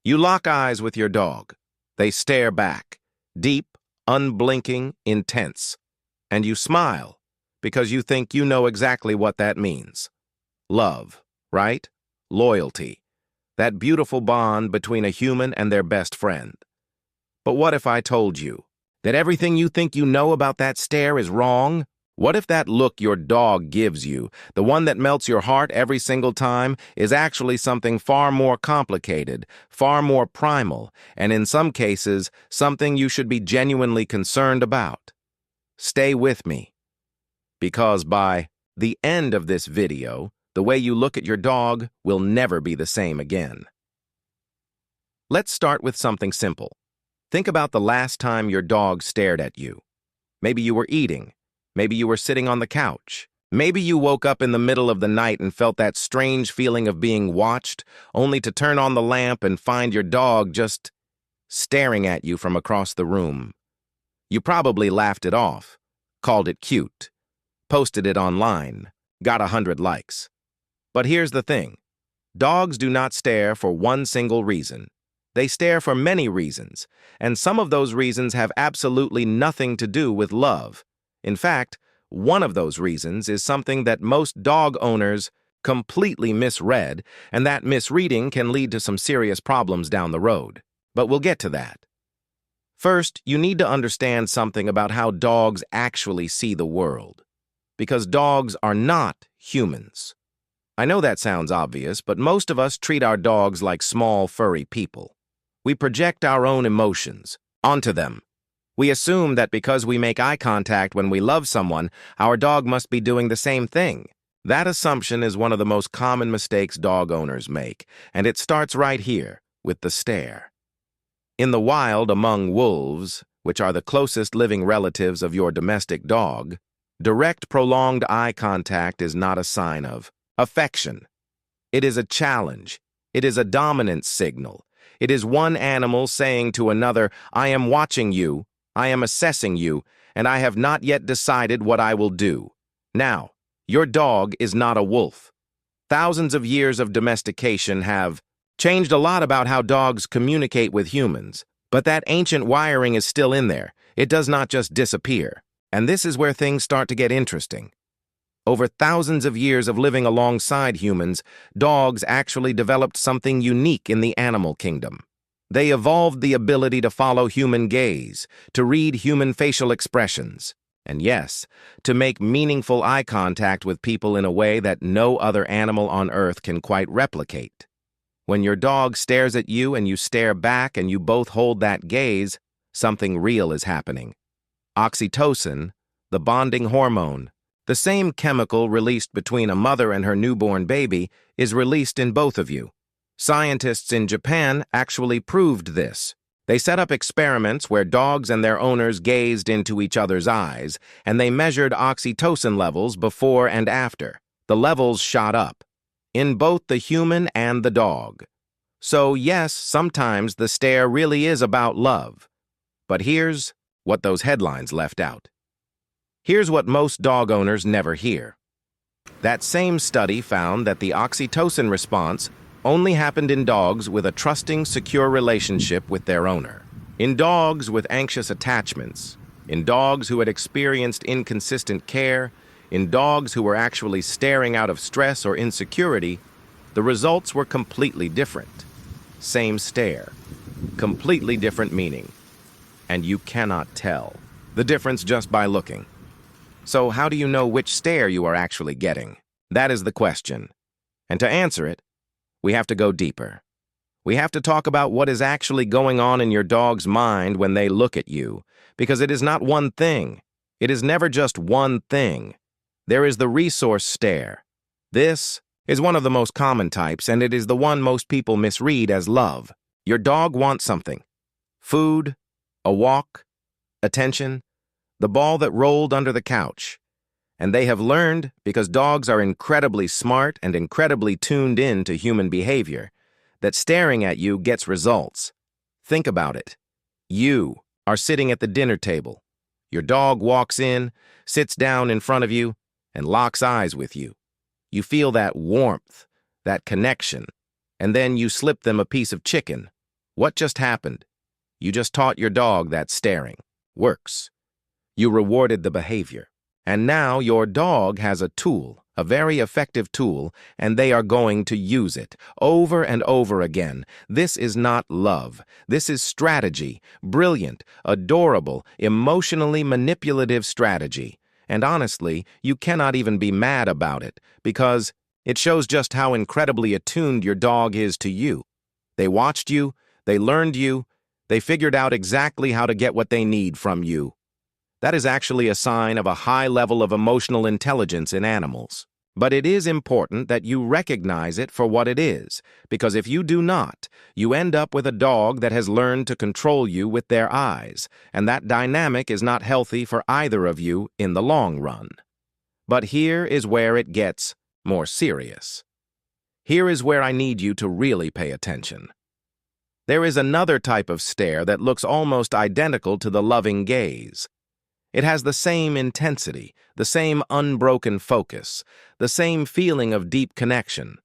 You lock eyes with your dog. They stare back, deep, unblinking, intense. And you smile, because you think you know exactly what that means. Love, right? Loyalty. That beautiful bond between a human and their best friend. But what if I told you that everything you think you know about that stare is wrong? What if that look your dog gives you, the one that melts your heart every single time, is actually something far more complicated, far more primal, and in some cases, something you should be genuinely concerned about? Stay with me, because by the end of this video, the way you look at your dog will never be the same again. Let's start with something simple. Think about the last time your dog stared at you. Maybe you were eating. Maybe you were sitting on the couch. Maybe you woke up in the middle of the night and felt that strange feeling of being watched, only to turn on the lamp and find your dog just staring at you from across the room. You probably laughed it off, called it cute, posted it online, got 100 likes. But here's the thing. Dogs do not stare for one single reason. They stare for many reasons, and some of those reasons have absolutely nothing to do with love. In fact, one of those reasons is something that most dog owners completely misread, and that misreading can lead to some serious problems down the road. But we'll get to that. First, you need to understand something about how dogs actually see the world, because dogs are not humans. I know that sounds obvious, but most of us treat our dogs like small, furry people. We project our own emotions onto them. We assume that because we make eye contact when we love someone, our dog must be doing the same thing. That assumption is one of the most common mistakes dog owners make, and it starts right here, with the stare. In the wild, among wolves, which are the closest living relatives of your domestic dog, direct, prolonged eye contact is not a sign of affection. It is a challenge. It is a dominance signal. It is one animal saying to another, "I am watching you, I am assessing you, and I have not yet decided what I will do." Now, your dog is not a wolf. Thousands of years of domestication have changed a lot about how dogs communicate with humans, but that ancient wiring is still in there. It does not just disappear. And this is where things start to get interesting. Over thousands of years of living alongside humans, dogs actually developed something unique in the animal kingdom. They evolved the ability to follow human gaze, to read human facial expressions, and yes, to make meaningful eye contact with people in a way that no other animal on Earth can quite replicate. When your dog stares at you and you stare back and you both hold that gaze, something real is happening. Oxytocin, the bonding hormone, the same chemical released between a mother and her newborn baby, is released in both of you. Scientists in Japan actually proved this. They set up experiments where dogs and their owners gazed into each other's eyes, and they measured oxytocin levels before and after. The levels shot up, in both the human and the dog. So yes, sometimes the stare really is about love. But here's what those headlines left out. Here's what most dog owners never hear. That same study found that the oxytocin response only happened in dogs with a trusting, secure relationship with their owner. In dogs with anxious attachments, in dogs who had experienced inconsistent care, in dogs who were actually staring out of stress or insecurity, the results were completely different. Same stare, completely different meaning. And you cannot tell the difference just by looking. So how do you know which stare you are actually getting? That is the question. And to answer it, we have to go deeper. We have to talk about what is actually going on in your dog's mind when they look at you, because it is not one thing. It is never just one thing. There is the resource stare. This is one of the most common types, and it is the one most people misread as love. Your dog wants something. Food, a walk, attention, the ball that rolled under the couch. And they have learned, because dogs are incredibly smart and incredibly tuned in to human behavior, that staring at you gets results. Think about it. You are sitting at the dinner table. Your dog walks in, sits down in front of you, and locks eyes with you. You feel that warmth, that connection, and then you slip them a piece of chicken, What just happened? You just taught your dog that staring works. You rewarded the behavior. And now your dog has a tool, a very effective tool, and they are going to use it over and over again. This is not love. This is strategy. Brilliant, adorable, emotionally manipulative strategy. And honestly, you cannot even be mad about it because it shows just how incredibly attuned your dog is to you. They watched you, they learned you, they figured out exactly how to get what they need from you. That is actually a sign of a high level of emotional intelligence in animals. But it is important that you recognize it for what it is, because if you do not, you end up with a dog that has learned to control you with their eyes, and that dynamic is not healthy for either of you in the long run. But here is where it gets more serious. Here is where I need you to really pay attention. There is another type of stare that looks almost identical to the loving gaze. It has the same intensity, the same unbroken focus, the same feeling of deep connection.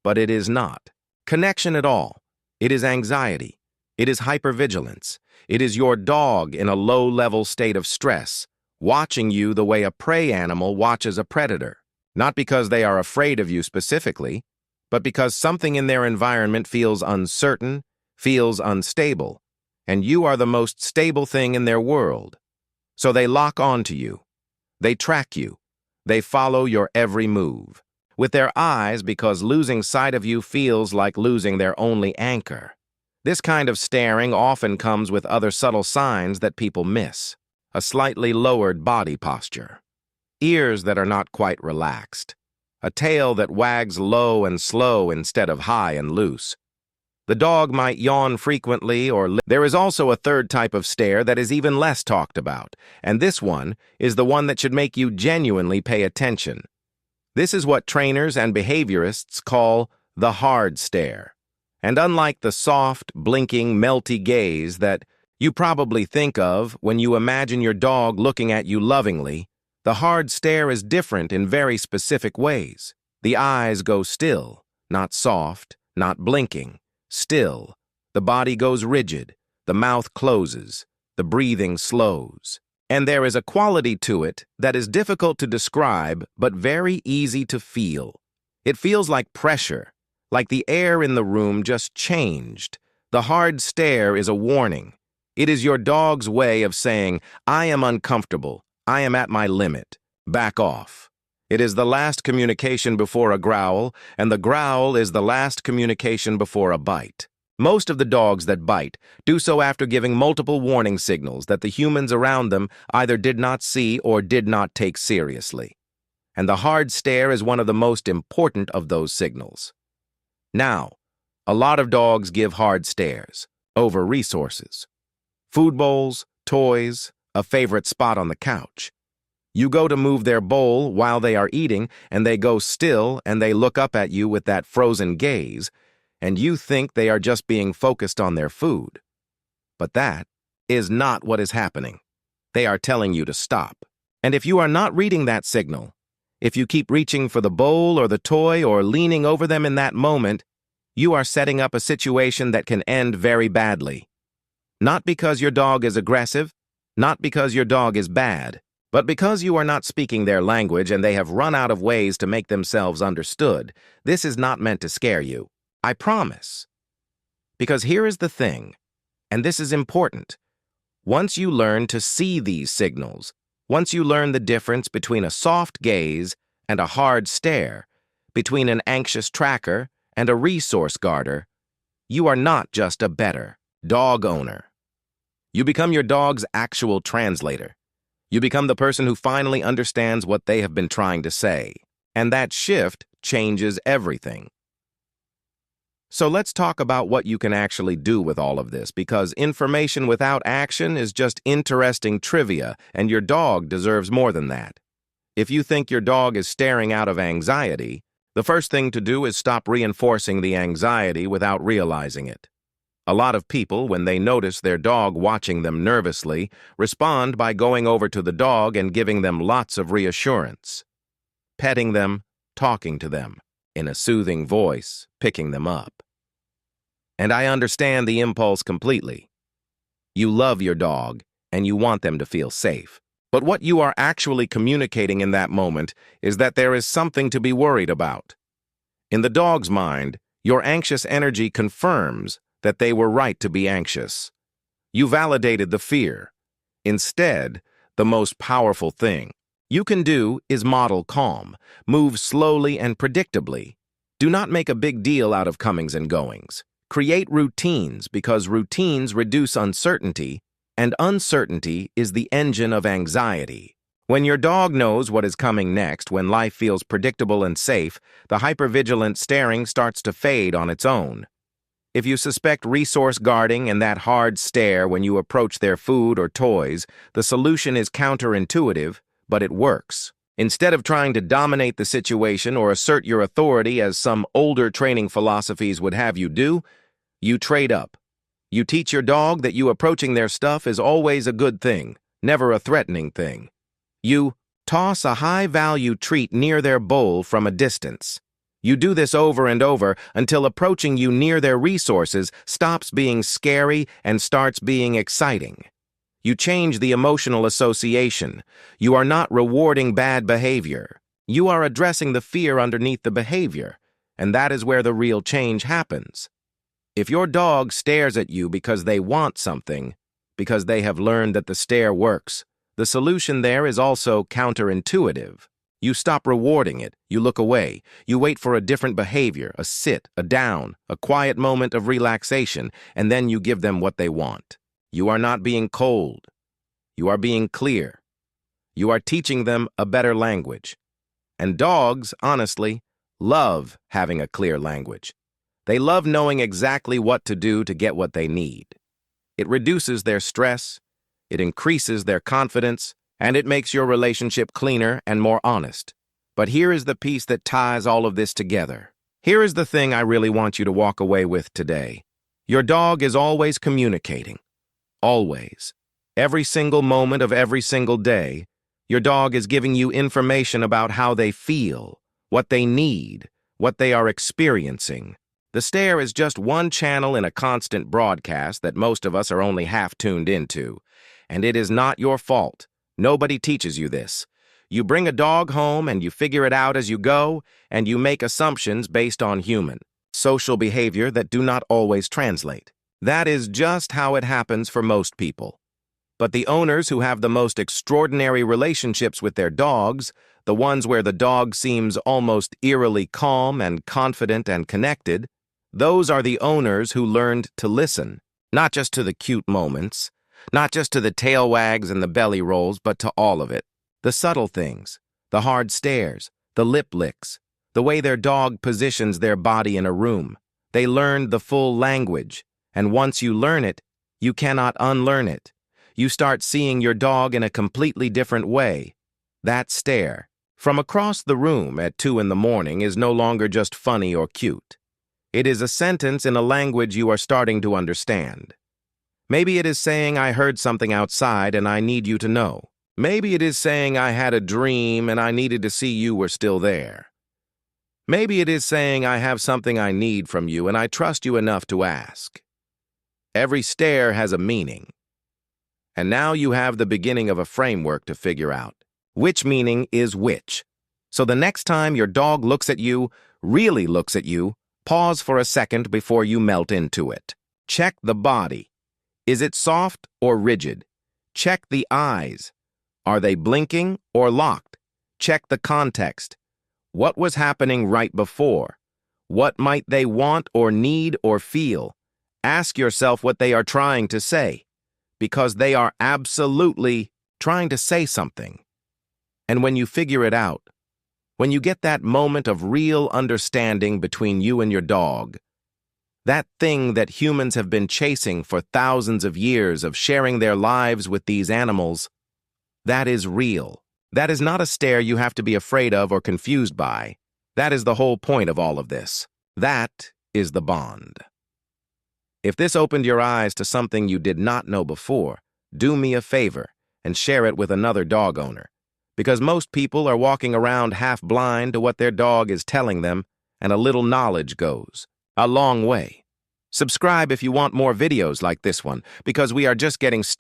But it is not connection at all. It is anxiety. It is hypervigilance. It is your dog in a low-level state of stress, watching you the way a prey animal watches a predator. Not because they are afraid of you specifically, but because something in their environment feels uncertain, feels unstable, and you are the most stable thing in their world. So they lock onto you. They track you. They follow your every move with their eyes because losing sight of you feels like losing their only anchor. This kind of staring often comes with other subtle signs that people miss. A slightly lowered body posture. Ears that are not quite relaxed. A tail that wags low and slow instead of high and loose. The dog might yawn frequently or there is also a third type of stare that is even less talked about, and this one is the one that should make you genuinely pay attention. This is what trainers and behaviorists call the hard stare. And unlike the soft, blinking, melty gaze that you probably think of when you imagine your dog looking at you lovingly, the hard stare is different in very specific ways. The eyes go still, not soft, not blinking. Still, the body goes rigid, the mouth closes, the breathing slows. And there is a quality to it that is difficult to describe but very easy to feel. It feels like pressure, like the air in the room just changed. The hard stare is a warning. It is your dog's way of saying, I am uncomfortable, I am at my limit, back off. It is the last communication before a growl, and the growl is the last communication before a bite. Most of the dogs that bite do so after giving multiple warning signals that the humans around them either did not see or did not take seriously. And the hard stare is one of the most important of those signals. Now, a lot of dogs give hard stares over resources. Food bowls, toys, a favorite spot on the couch. You go to move their bowl while they are eating, and they go still and they look up at you with that frozen gaze, and you think they are just being focused on their food. But that is not what is happening. They are telling you to stop. And if you are not reading that signal, if you keep reaching for the bowl or the toy or leaning over them in that moment, you are setting up a situation that can end very badly. Not because your dog is aggressive, not because your dog is bad, but because you are not speaking their language and they have run out of ways to make themselves understood. This is not meant to scare you. I promise. Because here is the thing, and this is important. Once you learn to see these signals, once you learn the difference between a soft gaze and a hard stare, between an anxious tracker and a resource guarder, you are not just a better dog owner. You become your dog's actual translator. You become the person who finally understands what they have been trying to say. And that shift changes everything. So let's talk about what you can actually do with all of this, because information without action is just interesting trivia, and your dog deserves more than that. If you think your dog is staring out of anxiety, the first thing to do is stop reinforcing the anxiety without realizing it. A lot of people, when they notice their dog watching them nervously, respond by going over to the dog and giving them lots of reassurance. Petting them, talking to them, in a soothing voice, picking them up. And I understand the impulse completely. You love your dog, and you want them to feel safe. But what you are actually communicating in that moment is that there is something to be worried about. In the dog's mind, your anxious energy confirms that they were right to be anxious. You validated the fear. Instead, the most powerful thing you can do is model calm, move slowly and predictably. Do not make a big deal out of comings and goings. Create routines because routines reduce uncertainty, and uncertainty is the engine of anxiety. When your dog knows what is coming next, when life feels predictable and safe, the hypervigilant staring starts to fade on its own. If you suspect resource guarding and that hard stare when you approach their food or toys, the solution is counterintuitive, but it works. Instead of trying to dominate the situation or assert your authority as some older training philosophies would have you do, you trade up. You teach your dog that you approaching their stuff is always a good thing, never a threatening thing. You toss a high-value treat near their bowl from a distance. You do this over and over until approaching you near their resources stops being scary and starts being exciting. You change the emotional association. You are not rewarding bad behavior. You are addressing the fear underneath the behavior, and that is where the real change happens. If your dog stares at you because they want something, because they have learned that the stare works, the solution there is also counterintuitive. You stop rewarding it, you look away, you wait for a different behavior, a sit, a down, a quiet moment of relaxation, and then you give them what they want. You are not being cold. You are being clear. You are teaching them a better language. And dogs, honestly, love having a clear language. They love knowing exactly what to do to get what they need. It reduces their stress, it increases their confidence, and it makes your relationship cleaner and more honest. But here is the piece that ties all of this together. Here is the thing I really want you to walk away with today. Your dog is always communicating. Always. Every single moment of every single day, your dog is giving you information about how they feel, what they need, what they are experiencing. The stare is just one channel in a constant broadcast that most of us are only half tuned into. And it is not your fault. Nobody teaches you this. You bring a dog home and you figure it out as you go, and you make assumptions based on human, social behavior that do not always translate. That is just how it happens for most people. But the owners who have the most extraordinary relationships with their dogs, the ones where the dog seems almost eerily calm and confident and connected, those are the owners who learned to listen, not just to the cute moments, not just to the tail wags and the belly rolls, but to all of it. The subtle things, the hard stares, the lip licks, the way their dog positions their body in a room. They learned the full language, and once you learn it, you cannot unlearn it. You start seeing your dog in a completely different way. That stare, from across the room at 2 in the morning, is no longer just funny or cute. It is a sentence in a language you are starting to understand. Maybe it is saying, "I heard something outside and I need you to know." Maybe it is saying, "I had a dream and I needed to see you were still there." Maybe it is saying, "I have something I need from you and I trust you enough to ask." Every stare has a meaning. And now you have the beginning of a framework to figure out. Which meaning is which? So the next time your dog looks at you, really looks at you, pause for a second before you melt into it. Check the body. Is it soft or rigid? Check the eyes. Are they blinking or locked? Check the context. What was happening right before? What might they want or need or feel? Ask yourself what they are trying to say, because they are absolutely trying to say something. And when you figure it out, when you get that moment of real understanding between you and your dog, that thing that humans have been chasing for thousands of years of sharing their lives with these animals, that is real. That is not a stare you have to be afraid of or confused by. That is the whole point of all of this. That is the bond. If this opened your eyes to something you did not know before, do me a favor and share it with another dog owner. Because most people are walking around half blind to what their dog is telling them, and a little knowledge goes a long way. Subscribe if you want more videos like this one, because we are just getting started.